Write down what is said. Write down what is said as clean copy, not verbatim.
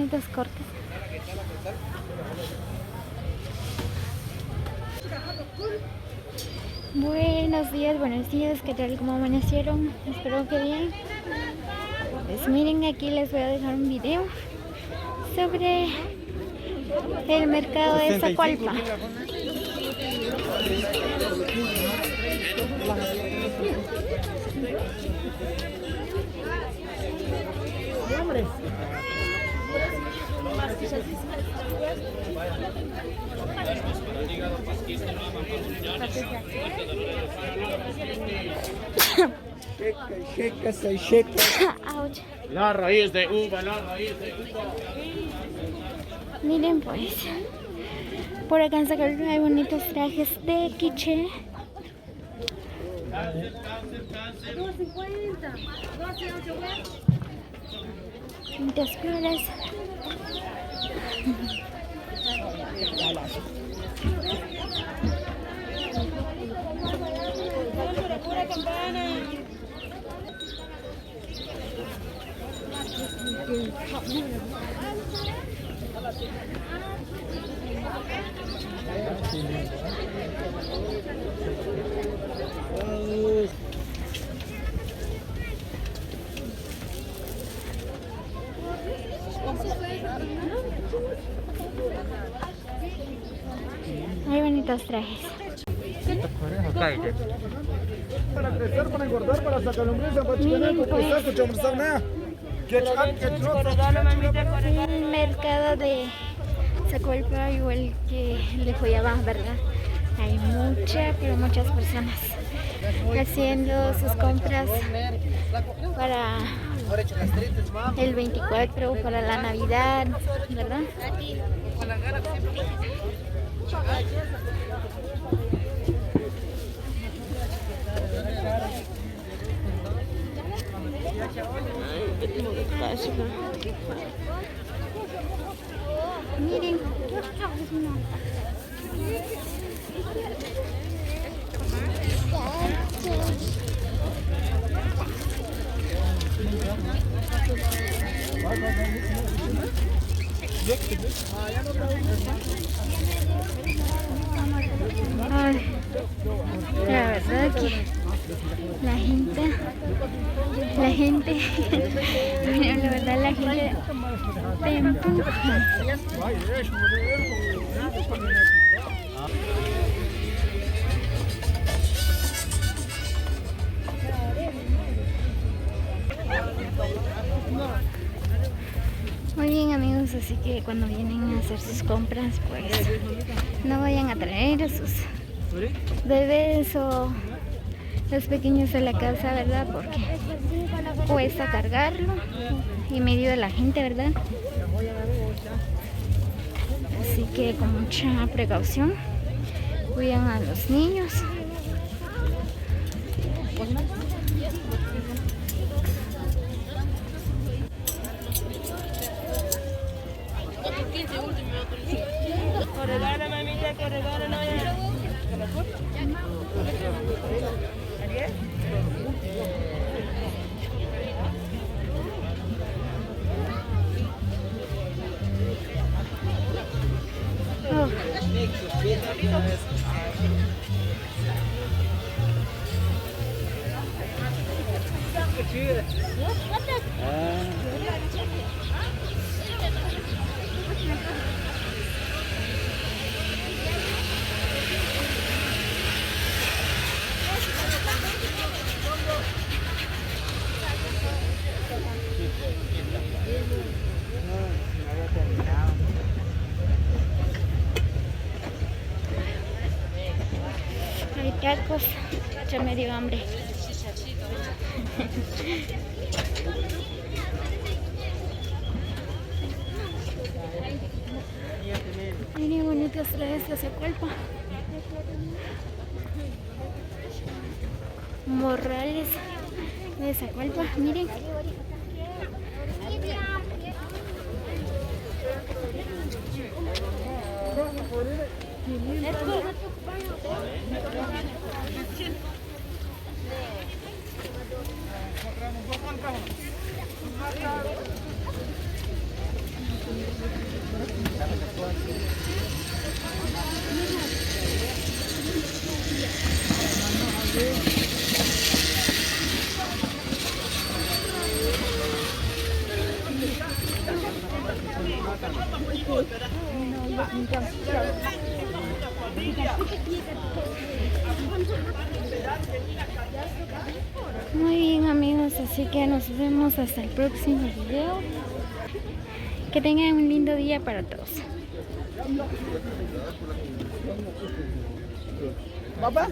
bonitos cortes. Buenos días, ¿qué tal? ¿Cómo amanecieron? Espero que bien. Pues miren, aquí les voy a dejar un video sobre el mercado de Zacualpa. Ouch. La raíz de uva, la raíz de uva. Miren pues, por acá en Zacualpa hay bonitos trajes de quiché. 2.50, 2.8. Muchas flores. Hay bonitos trajes. Para crecer, para engordar, para sacar lombriz, para Miren pues, el mercado de Zacualpa, igual que el de Joyabá, ¿verdad? Hay pero muchas personas haciendo sus compras para el 24, para la Navidad, ¿verdad? Miren. Ay, la verdad que la gente, bueno, la verdad la gente te empuja. Muy bien amigos, así que cuando vienen a hacer sus compras, pues no vayan a traer a sus bebés o los pequeños a la casa, ¿verdad? Porque cuesta cargarlo y medio de la gente, ¿verdad? Así que con mucha precaución cuidan a los niños. Oh. Hay tacos, ya me dio hambre. Miren bonitas trajes de Zacualpa. Morrales de Zacualpa, miren. Muy bien amigos, así que nos vemos hasta el próximo video. Que tengan un lindo día para todos. ¿Papá?